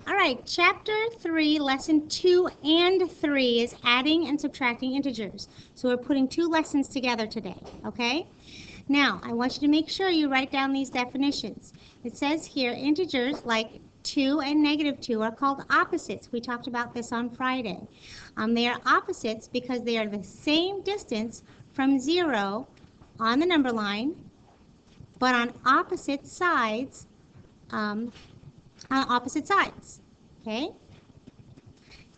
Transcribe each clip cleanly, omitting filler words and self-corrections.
All right, Chapter 3, Lesson 2 and 3 is adding and subtracting integers. So we're putting two lessons together today, okay? Now, I want you to make sure you write down these definitions. It says here, integers like 2 and negative 2 are called opposites. We talked about this on Friday. They are opposites because they are the same distance from 0 on the number line, but on opposite sides, okay?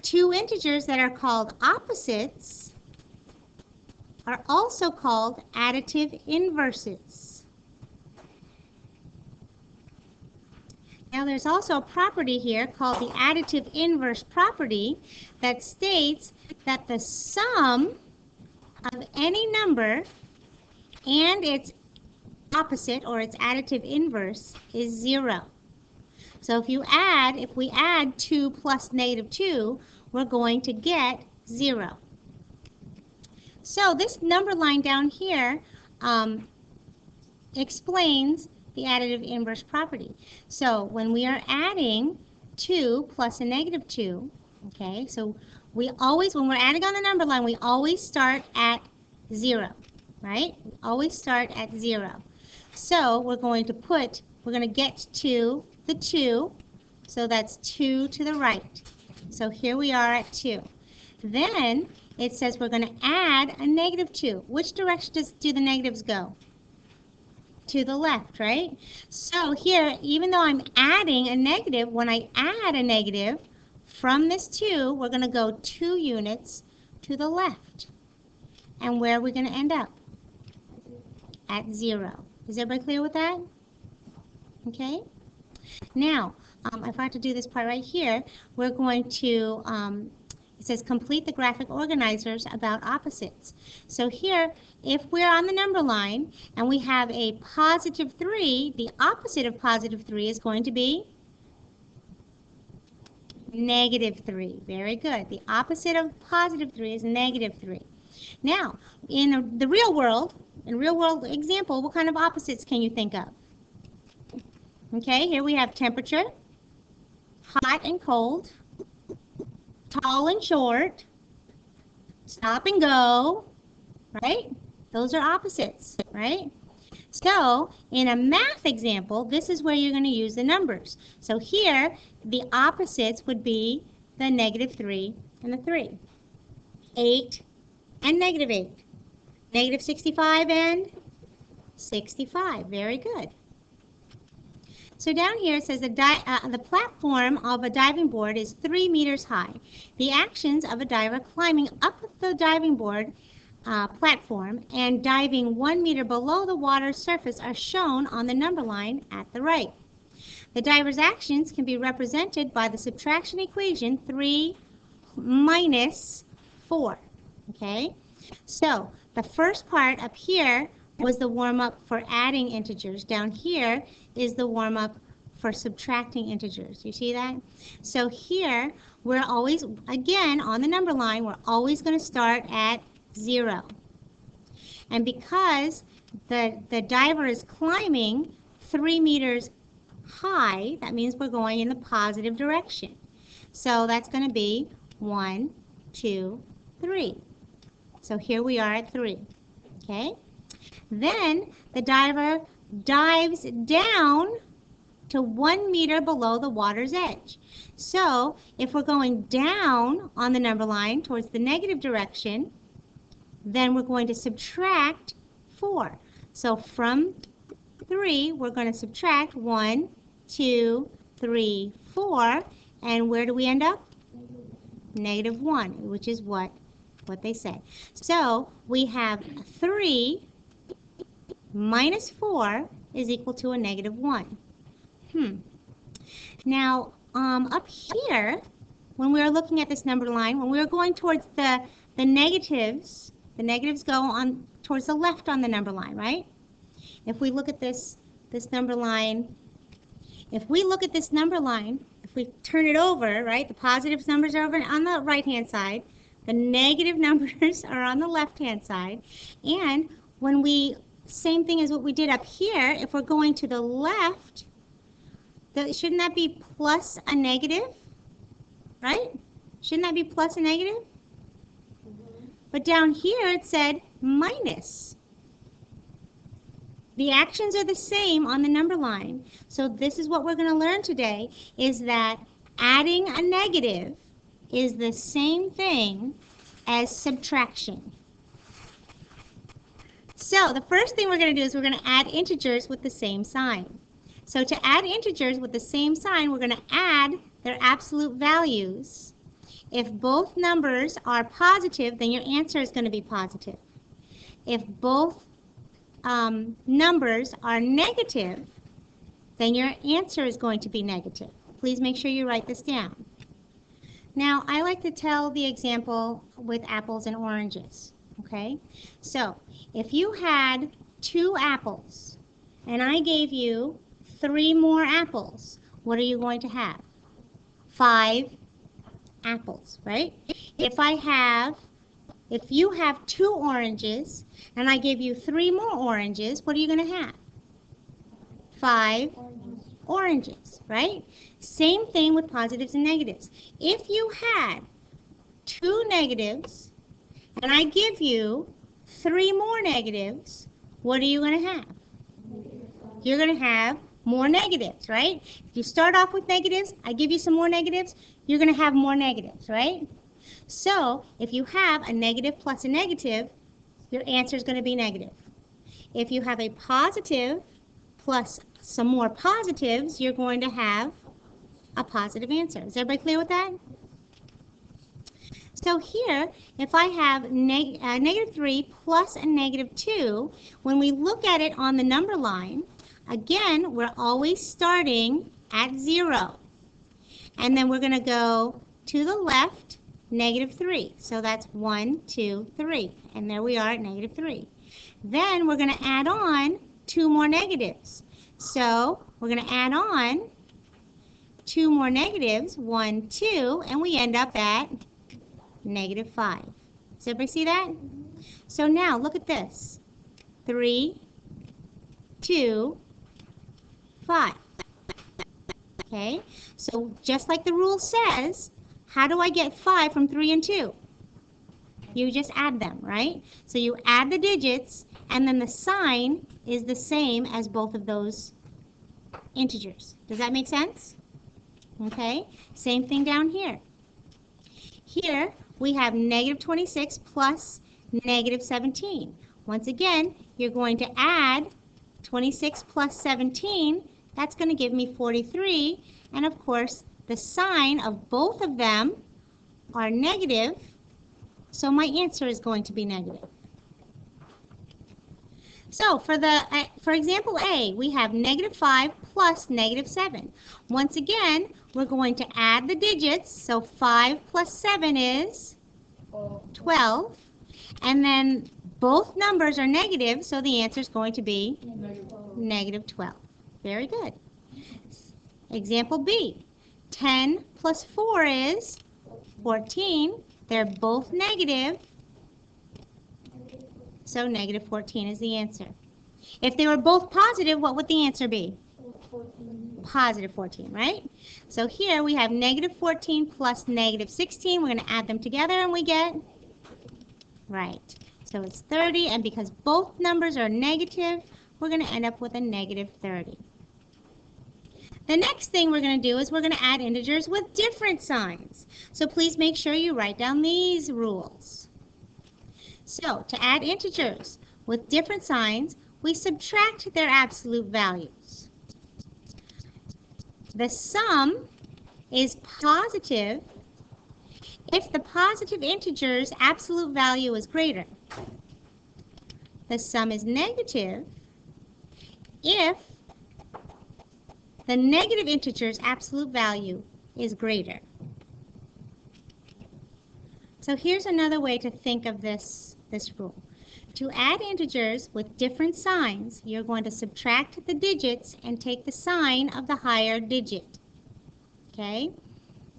Two integers that are called opposites are also called additive inverses. Now there's also a property here called the additive inverse property that states that the sum of any number and its opposite or its additive inverse is 0. So if we add 2 plus negative 2, we're going to get 0. So this number line down here explains the additive inverse property. So when we are adding 2 plus a negative 2, okay, so when we're adding on the number line, we always start at 0, right? We always start at 0. So we're going to get to the 2, so that's 2 to the right. So here we are at 2. Then it says we're going to add a negative 2. Which direction do the negatives go? To the left, right? So here, even though I'm adding a negative, when I add a negative from this 2, we're going to go 2 units to the left. And where are we going to end up? At 0. Is everybody clear with that? Okay. Now, if I have to do this part right here, we're going to, it says complete the graphic organizers about opposites. So here, if we're on the number line and we have a positive 3, the opposite of positive 3 is going to be negative 3. Very good. The opposite of positive 3 is negative 3. Now, in the real world example, what kind of opposites can you think of? Okay, here we have temperature, hot and cold, tall and short, stop and go, right? Those are opposites, right? So, in a math example, this is where you're going to use the numbers. So here, the opposites would be the negative 3 and the 3. 8 and negative 8. Negative 65 and 65. Very good. So down here it says the platform of a diving board is 3 meters high. The actions of a diver climbing up the diving board platform and diving 1 meter below the water's surface are shown on the number line at the right. The diver's actions can be represented by the subtraction equation 3 minus 4. Okay? So the first part up here was the warm-up for adding integers. Down here is the warm-up for subtracting integers. You see that? So here, we're always, again, on the number line, we're always going to start at 0. And because the diver is climbing 3 meters high, that means we're going in the positive direction. So that's going to be 1, 2, 3. So here we are at 3. Okay? Then the diver dives down to 1 meter below the water's edge. So if we're going down on the number line towards the negative direction, then we're going to subtract 4. So from 3, we're going to subtract 1, 2, 3, 4. And where do we end up? Negative 1, which is what they say. So we have 3 minus 4 is equal to a negative 1. Now, up here, when we were looking at this number line, when we were going towards the negatives go on towards the left on the number line, right? If we look at this number line, if we turn it over, right, the positive numbers are over on the right-hand side, the negative numbers are on the left-hand side, and same thing as what we did up here, if we're going to the left, Shouldn't that be plus a negative, right? Shouldn't that be plus a negative? But down here it said minus. The actions are the same on the number line. So this is what we're going to learn today, is that adding a negative is the same thing as subtraction. So the first thing we're going to do is we're going to add integers with the same sign. So to add integers with the same sign, we're going to add their absolute values. If both numbers are positive, then your answer is going to be positive. If both numbers are negative, then your answer is going to be negative. Please make sure you write this down. Now, I like to tell the example with apples and oranges, okay? So, if you had 2 apples, and I gave you 3 more apples, what are you going to have? 5 apples, right? If you have 2 oranges, and I give you 3 more oranges, what are you going to have? 5 oranges, right? Same thing with positives and negatives. If you had 2 negatives, and I give you 3 more negatives, what are you going to have? You're going to have more negatives, right? If you start off with negatives, I give you some more negatives, you're going to have more negatives, right? So, if you have a negative plus a negative, your answer is going to be negative. If you have a positive plus some more positives, you're going to have a positive answer. Is everybody clear with that? So here, if I have negative 3 plus a negative 2, when we look at it on the number line, again, we're always starting at 0. And then we're going to go to the left, negative 3. So that's 1, 2, 3. And there we are at negative 3. Then we're going to add on 2 more negatives. So we're going to add on 2 more negatives, 1, 2, and we end up at negative 5. Does everybody see that? So now look at this. 3, 2, 5. Okay, so just like the rule says, how do I get 5 from 3 and 2? You just add them, right? So you add the digits, and then the sign is the same as both of those integers. Does that make sense? Okay, same thing down here. Here we have negative 26 plus negative 17. Once again, you're going to add 26 plus 17. That's going to give me 43. And of course, the sign of both of them are negative, so my answer is going to be negative. So for example A, we have negative 5 plus negative 7. Once again, we're going to add the digits. So 5 plus 7 is 12. And then both numbers are negative, so the answer is going to be negative 12. Very good. Example B, 10 plus 4 is 14. They're both negative. So negative 14 is the answer. If they were both positive, what would the answer be? 14. Positive 14, right? So here we have negative 14 plus negative 16. We're going to add them together and we get, right. So it's 30, and because both numbers are negative, we're going to end up with a negative 30. The next thing we're going to do is we're going to add integers with different signs. So please make sure you write down these rules. So to add integers with different signs, we subtract their absolute values. The sum is positive if the positive integer's absolute value is greater. The sum is negative if the negative integer's absolute value is greater. So here's another way to think of this rule. To add integers with different signs, you're going to subtract the digits and take the sign of the higher digit. Okay?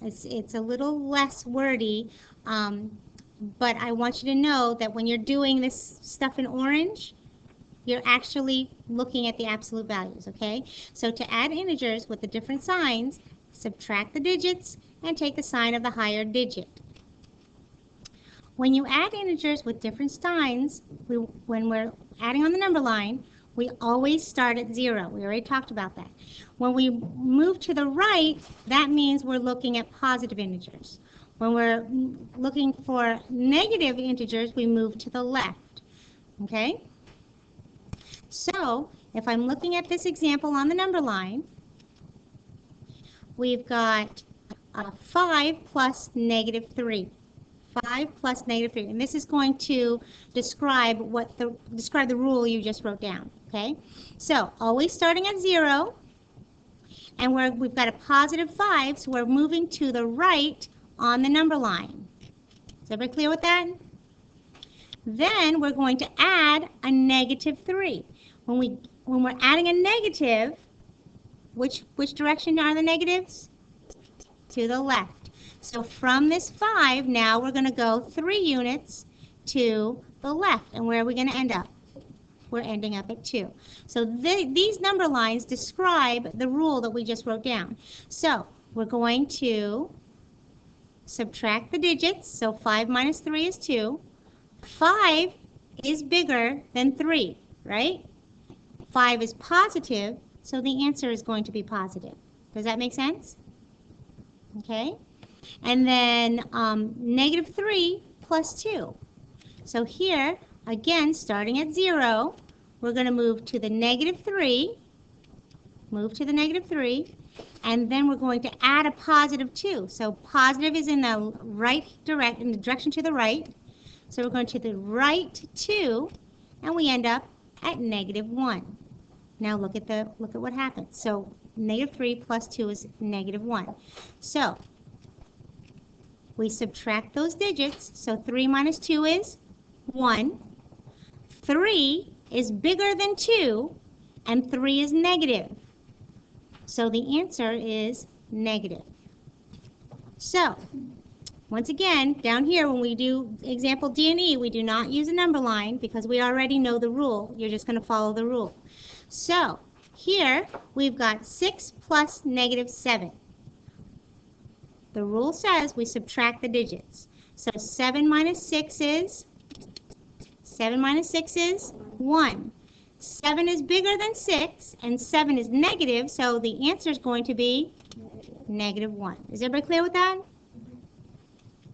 It's a little less wordy, but I want you to know that when you're doing this stuff in orange, you're actually looking at the absolute values, okay? So to add integers with the different signs, subtract the digits and take the sign of the higher digit. When you add integers with different signs, when we're adding on the number line, we always start at 0. We already talked about that. When we move to the right, that means we're looking at positive integers. When we're looking for negative integers, we move to the left. Okay? So, if I'm looking at this example on the number line, we've got 5 plus negative 3. 5 plus negative 3. And this is going to describe the rule you just wrote down. Okay? So, always starting at 0. And we've got a positive 5, so we're moving to the right on the number line. Is everybody clear with that? Then we're going to add a negative 3. When we're adding a negative, which direction are the negatives? To the left. So from this 5, now we're going to go 3 units to the left. And where are we going to end up? We're ending up at 2. So these number lines describe the rule that we just wrote down. So we're going to subtract the digits. So 5 minus 3 is 2. 5 is bigger than 3, right? 5 is positive, so the answer is going to be positive. Does that make sense? Okay. And then negative 3 plus 2. So here, again, starting at 0, we're going to move to the negative 3. Move to the negative 3. And then we're going to add a positive 2. So positive is in the in the direction to the right. So we're going to the right 2, and we end up at negative 1. Now look at what happens. So negative 3 plus 2 is negative 1. So we subtract those digits. So 3 minus 2 is 1. 3 is bigger than 2, and 3 is negative. So the answer is negative. So once again, down here when we do example D and E, we do not use a number line because we already know the rule. You're just going to follow the rule. So here we've got 6 plus negative 7. The rule says we subtract the digits. So 7 minus 6 is 1. 7 is bigger than 6, and 7 is negative, so the answer is going to be negative 1. Is everybody clear with that?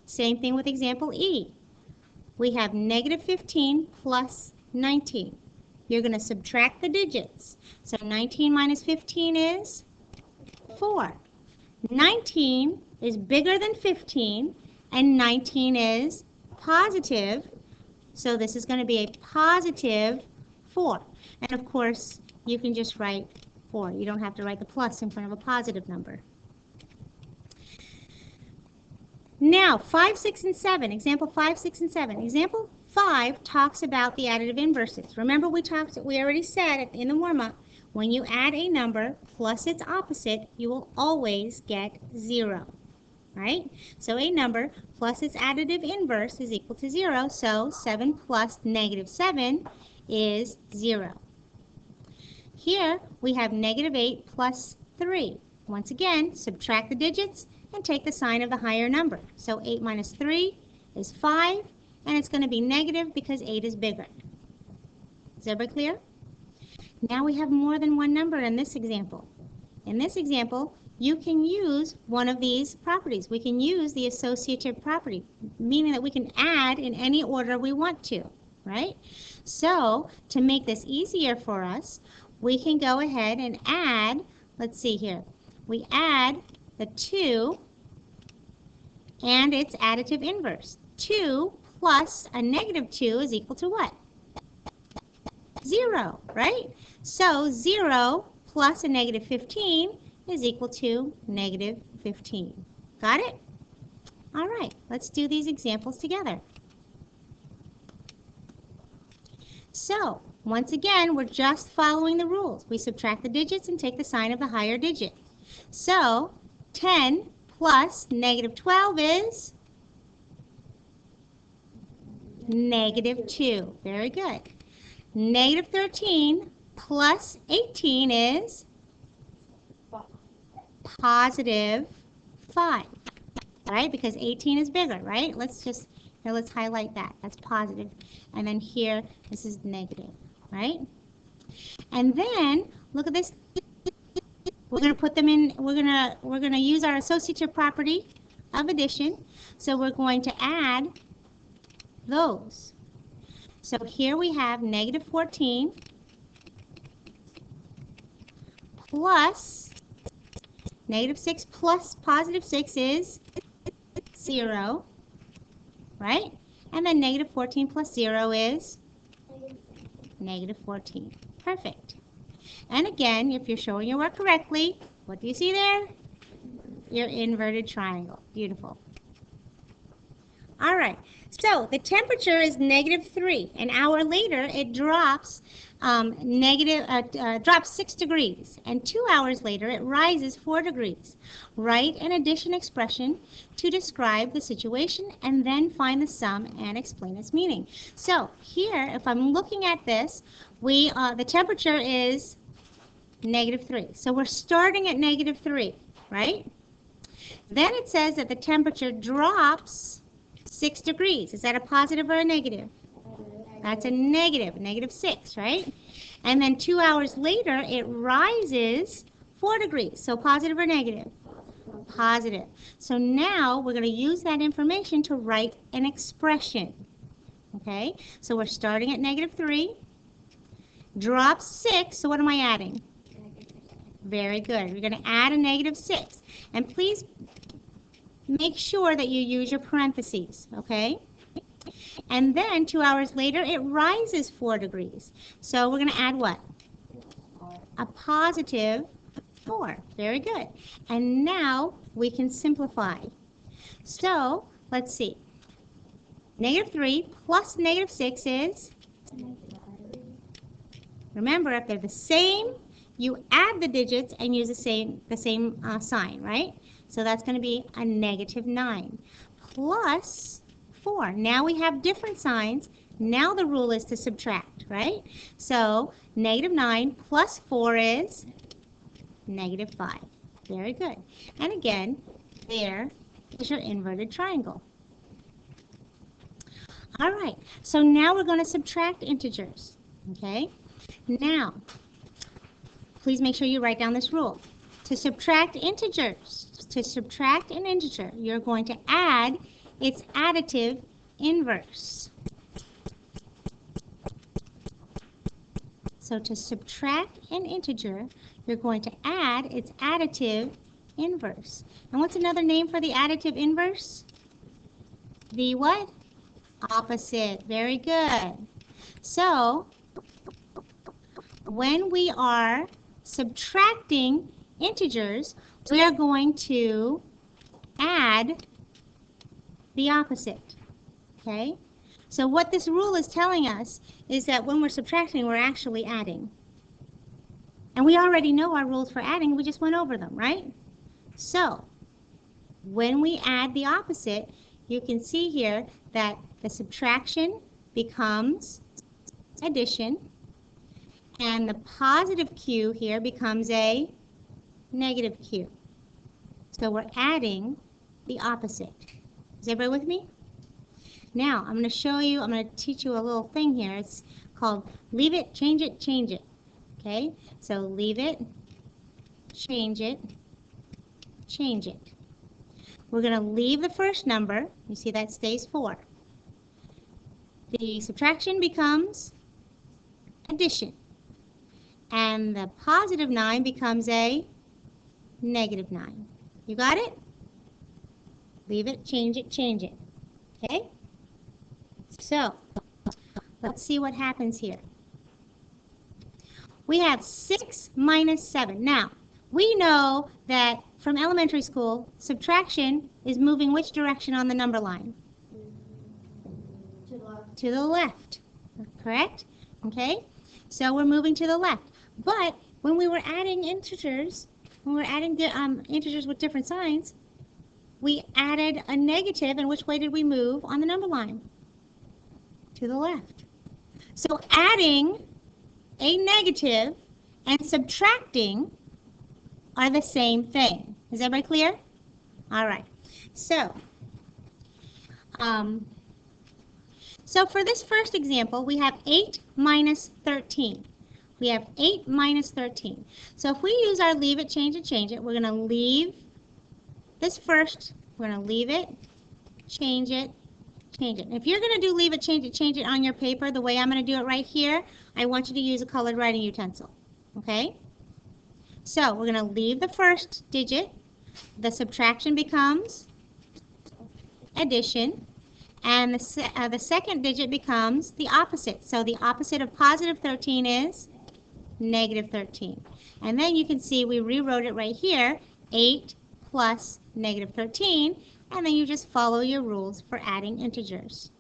Same thing with example E. We have negative 15 plus 19. You're going to subtract the digits. So 19 minus 15 is 4. 19 is bigger than 15, and 19 is positive. So this is going to be a positive 4. And of course, you can just write 4. You don't have to write the plus in front of a positive number. Now, 5, 6, and 7. Example 5, 6, and 7. Example 5 talks about the additive inverses. Remember we already said in the warm-up, when you add a number plus its opposite, you will always get 0. Right? So a number plus its additive inverse is equal to 0. So 7 plus negative 7 is 0. Here we have negative 8 plus 3. Once again, subtract the digits and take the sign of the higher number. So 8 minus 3 is 5, and it's going to be negative because 8 is bigger. Is everybody clear? Now we have more than one number in this example. In this example, you can use one of these properties. We can use the associative property, meaning that we can add in any order we want to, right? So to make this easier for us, we can go ahead and add, let's see here, we add the 2 and its additive inverse. 2 plus a negative 2 is equal to what? 0, right? So 0 plus a negative 15 is equal to negative 15. Got it? All right, let's do these examples together. So, once again, we're just following the rules. We subtract the digits and take the sign of the higher digit. So, 10 plus negative 12 is negative 2. Very good. Negative 13 plus 18 is positive 5. All right, because 18 is bigger, right? Let's highlight that. That's positive. And then here, this is negative, right? And then, look at this. We're going to put them in, we're going to use our associative property of addition. So we're going to add those. So here we have negative 14 plus negative 6 plus positive 6 is 0, right? And then negative 14 plus 0 is negative 14. Perfect. And again, if you're showing your work correctly, what do you see there? Your inverted triangle. Beautiful. All right, so the temperature is negative 3. An hour later, it drops drops 6 degrees, and 2 hours later, it rises 4 degrees. Write an addition expression to describe the situation, and then find the sum and explain its meaning. So here, if I'm looking at this, the temperature is negative 3. So we're starting at negative 3, right? Then it says that the temperature drops 6 degrees. Is that a positive or a negative? That's a negative, negative 6, right? And then 2 hours later, it rises 4 degrees. So positive or negative? Positive. So now we're going to use that information to write an expression. Okay? So we're starting at negative 3, drops 6. So what am I adding? Very good. We're going to add a negative 6. And please make sure that you use your parentheses, okay? And then 2 hours later, it rises 4 degrees. So we're going to add what? A positive 4. Very good. And now we can simplify. So let's see. Negative 3 plus negative 6 is? Remember, if they're the same, you add the digits and use the same sign, right? So that's going to be a negative 9 plus 4. Now we have different signs. Now the rule is to subtract, right? So negative 9 plus 4 is negative 5. Very good. And again, there is your inverted triangle. All right, so now we're going to subtract integers, okay? Now, please make sure you write down this rule. To subtract integers, to subtract an integer, you're going to add its additive inverse. So to subtract an integer, you're going to add its additive inverse. And what's another name for the additive inverse? The what? Opposite. Very good. So when we are subtracting integers, we are going to add the opposite, okay? So what this rule is telling us is that when we're subtracting, we're actually adding. And we already know our rules for adding, we just went over them, right? So when we add the opposite, you can see here that the subtraction becomes addition, and the positive q here becomes a negative q. So we're adding the opposite. Is everybody with me? Now, I'm going to show you, I'm going to teach you a little thing here. It's called leave it, change it, change it. Okay? So leave it, change it, change it. We're going to leave the first number. You see that stays 4. The subtraction becomes addition. And the positive 9 becomes a negative 9. You got it? Leave it, change it, change it. Okay? So, let's see what happens here. We have 6 minus 7. Now, we know that from elementary school, subtraction is moving which direction on the number line? To the left. Correct? Okay? So we're moving to the left. But when we were adding integers, when we're adding integers with different signs, we added a negative, and which way did we move on the number line? To the left. So adding a negative and subtracting are the same thing. Is everybody clear? All right. So, so for this first example, we have 8 minus 13. We have 8 minus 13. So if we use our leave it, change it, we're going to leave this first. We're going to leave it, change it, change it. If you're going to do leave it, change it on your paper, the way I'm going to do it right here, I want you to use a colored writing utensil. Okay? So we're going to leave the first digit. The subtraction becomes addition. And the second digit becomes the opposite. So the opposite of positive 13 is negative 13. And then you can see we rewrote it right here, 8 plus negative 13. And then you just follow your rules for adding integers.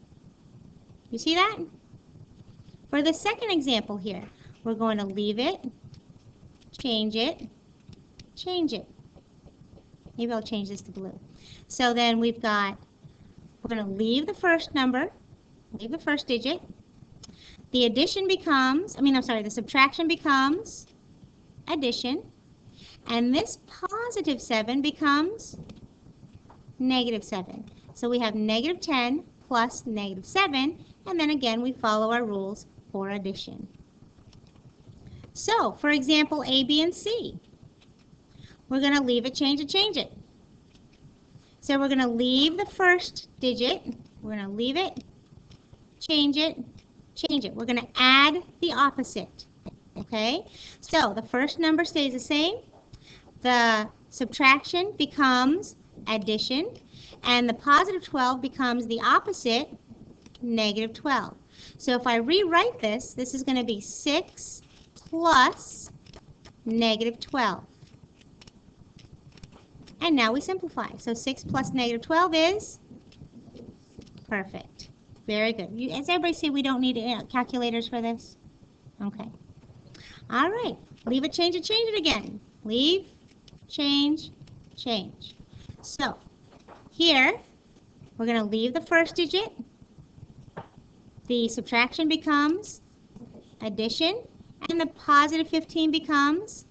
You see that? For the second example here, we're going to leave it, change it, change it. Maybe I'll change this to blue. So then we've got, we're going to leave the first number, leave the first digit. The addition becomes, the subtraction becomes addition. And this positive 7 becomes negative 7. So we have negative 10 plus negative 7. And then again, we follow our rules for addition. So, for example, A, B, and C. We're going to leave it, change it. So we're going to leave the first digit. We're going to leave it, change it. We're going to add the opposite. Okay? So the first number stays the same. The subtraction becomes addition. And the positive 12 becomes the opposite, negative 12. So if I rewrite this, this is going to be 6 plus negative 12. And now we simplify. So 6 plus negative 12 is perfect. Very good. As everybody say, we don't need calculators for this? Okay. All right. Leave it, change it again. Leave, change. So here, we're going to leave the first digit. The subtraction becomes addition. And the positive 15 becomes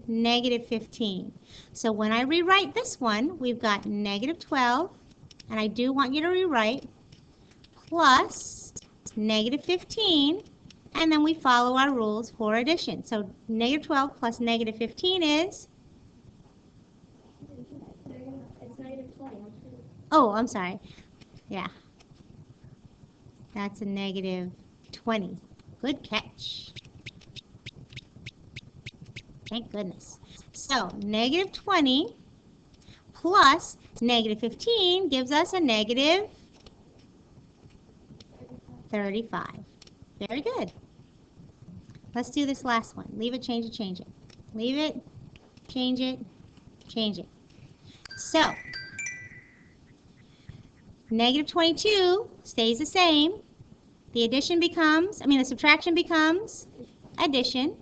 negative 15. So when I rewrite this one, we've got negative 12, and I do want you to rewrite, plus negative 15, and then we follow our rules for addition. So negative 12 plus negative 15 is? It's negative 20. Oh, I'm sorry. Yeah. That's a negative 20. Good catch. Thank goodness. So negative 20 plus negative 15 gives us a negative 35. Very good. Let's do this last one. Leave it, change it. Leave it, change it. So negative 22 stays the same. The subtraction becomes addition.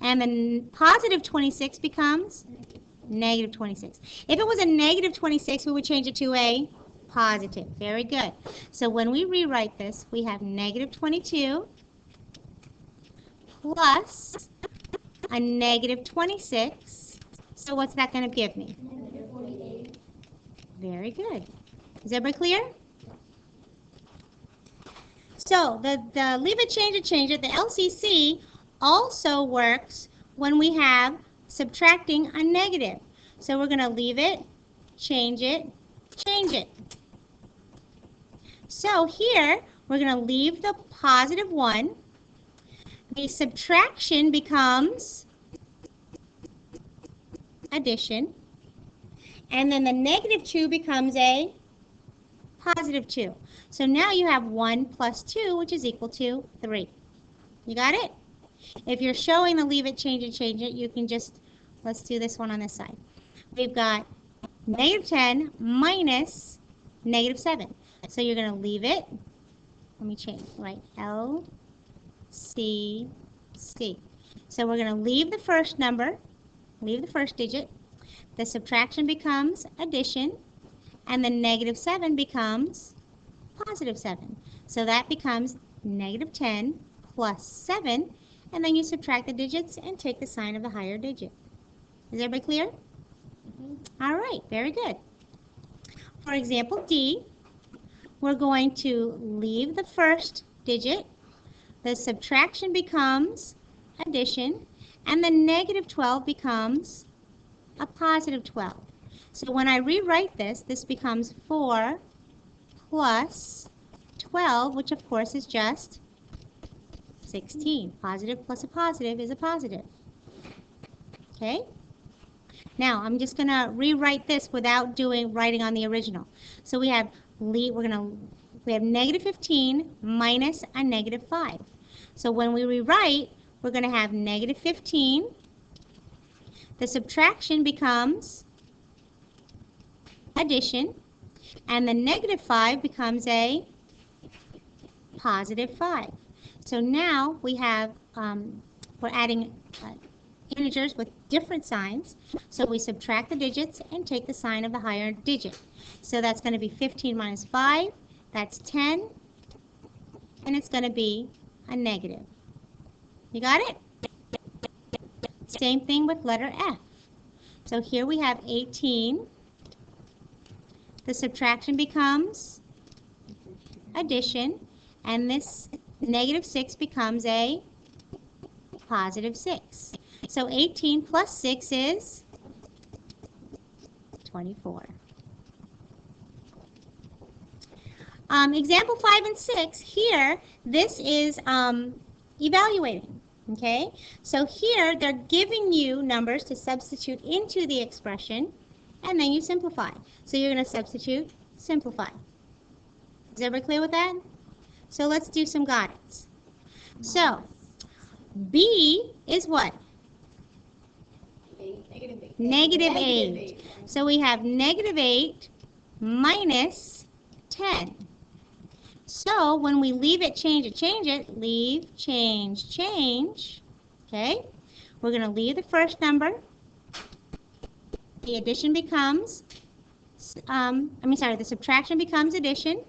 And the positive 26 becomes negative 26. If it was a negative 26, we would change it to a positive. Very good. So when we rewrite this, we have negative 22 plus a negative 26. So what's that going to give me? Negative 48. Very good. Is everybody clear? So the leave it, change it, the LCC also works when we have subtracting a negative. So we're going to leave it, change it. So here, we're going to leave the positive 1. The subtraction becomes addition. And then the negative 2 becomes a positive 2. So now you have 1 plus 2, which is equal to 3. You got it? If you're showing the leave it, change it, you can just, let's do this one on this side. We've got negative 10 minus negative 7. So you're going to leave it. Let me change, right? L, C, C. So we're going to leave the first number, leave the first digit. The subtraction becomes addition. And the negative 7 becomes positive 7. So that becomes negative 10 plus 7, and then you subtract the digits and take the sign of the higher digit. Is everybody clear? All right, very good. For example D, we're going to leave the first digit. The subtraction becomes addition, and the negative 12 becomes a positive 12. So when I rewrite this, this becomes 4 plus 12, which of course is just 16. Positive plus a positive is a positive. Okay? Now I'm just going to rewrite this without writing on the original. So we have negative 15 minus a negative 5. So when we rewrite, we're going to have negative 15. The subtraction becomes addition, and the negative 5 becomes a positive 5. So now we have, we're adding integers with different signs. So we subtract the digits and take the sign of the higher digit. So that's going to be 15 minus 5. That's 10. And it's going to be a negative. You got it? Same thing with letter F. So here we have 18. The subtraction becomes addition. And this negative 6 becomes a positive 6. So 18 plus 6 is 24. Example 5 and 6, here, this is evaluating, okay? So here, they're giving you numbers to substitute into the expression, and then you simplify. So you're going to substitute, simplify. Is everybody clear with that? So let's do some guidance. So, B is what? Negative 8. So we have negative 8 minus 10. So when we leave it, change it, leave, change, okay? We're going to leave the first number. The addition becomes, the subtraction becomes addition.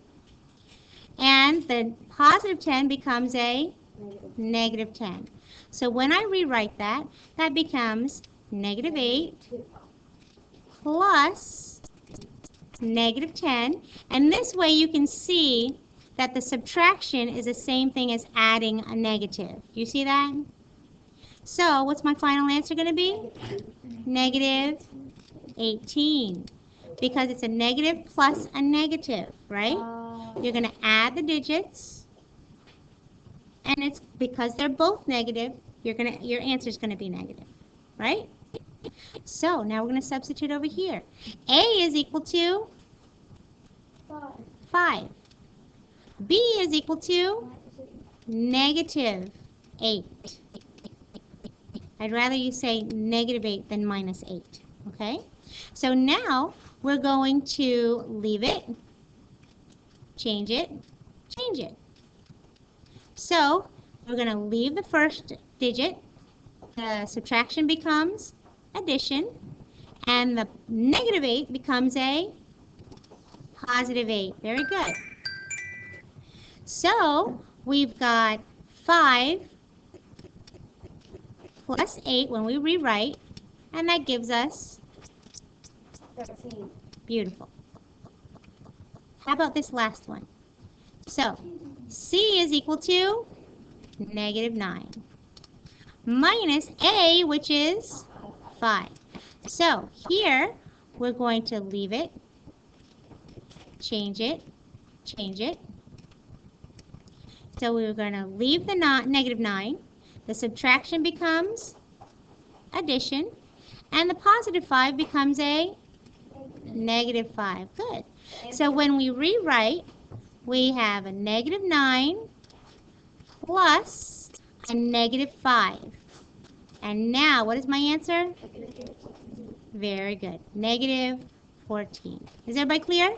And the positive 10 becomes a negative 10. So when I rewrite that, that becomes negative 8 plus negative 10. And this way you can see that the subtraction is the same thing as adding a negative. Do you see that? So what's my final answer going to be? Negative 18. Because it's a negative plus a negative, right? You're going to add the digits. And it's because they're both negative, your answer is going to be negative, right? So now we're going to substitute over here. A is equal to 5. B is equal to negative 8. I'd rather you say negative 8 than minus 8, okay? So now we're going to leave it, change it. So we're going to leave the first digit. The subtraction becomes addition. And the negative 8 becomes a positive 8. Very good. So we've got 5 plus 8 when we rewrite. And that gives us 13. Beautiful. How about this last one? So, C is equal to negative 9 minus A, which is 5. So, here we're going to leave it, change it. So, we're going to leave the negative 9. The subtraction becomes addition. And the positive 5 becomes a negative 5. Good. So when we rewrite, we have a negative 9 plus a negative 5. And now, what is my answer? Very good. Negative 14. Is everybody clear?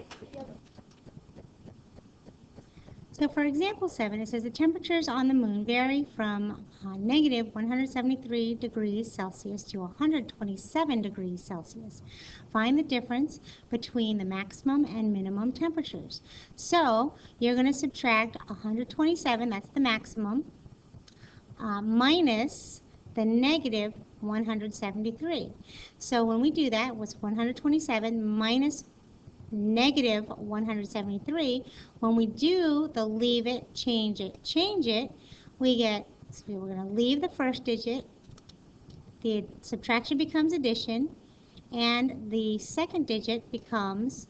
So for example 7, it says the temperatures on the moon vary from negative 173 degrees Celsius to 127 degrees Celsius. Find the difference between the maximum and minimum temperatures. So you're going to subtract 127, that's the maximum, minus the negative 173. So when we do that, it was 127 minus negative 173. When we do the leave it, change it, we get, so we're going to leave the first digit, the subtraction becomes addition, and the second digit becomes,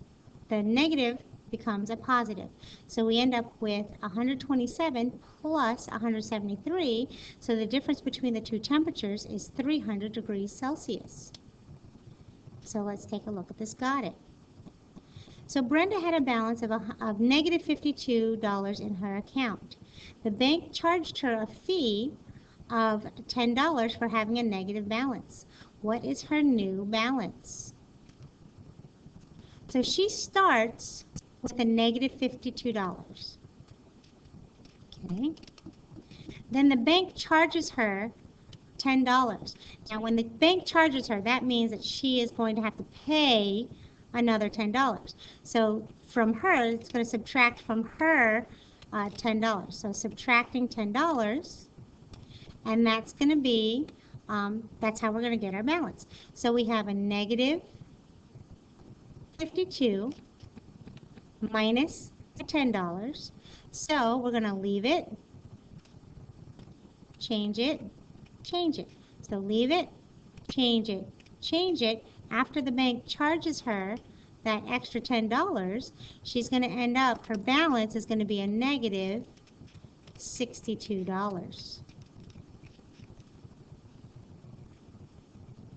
the negative becomes a positive. So we end up with 127 plus 173, so the difference between the two temperatures is 300 degrees Celsius. So let's take a look at this. Got it. So Brenda had a balance of negative $52 in her account. The bank charged her a fee of $10 for having a negative balance. What is her new balance? So she starts with a negative $52. Okay. Then the bank charges her $10. Now when the bank charges her, that means that she is going to have to pay another $10. So from her, it's going to subtract from her $10. So subtracting $10, and that's going to be, that's how we're going to get our balance. So we have a negative 52 minus $10. So we're going to leave it, change it, change it. So leave it, change it, change it. After the bank charges her that extra $10, she's going to end up, her balance is going to be a negative $62.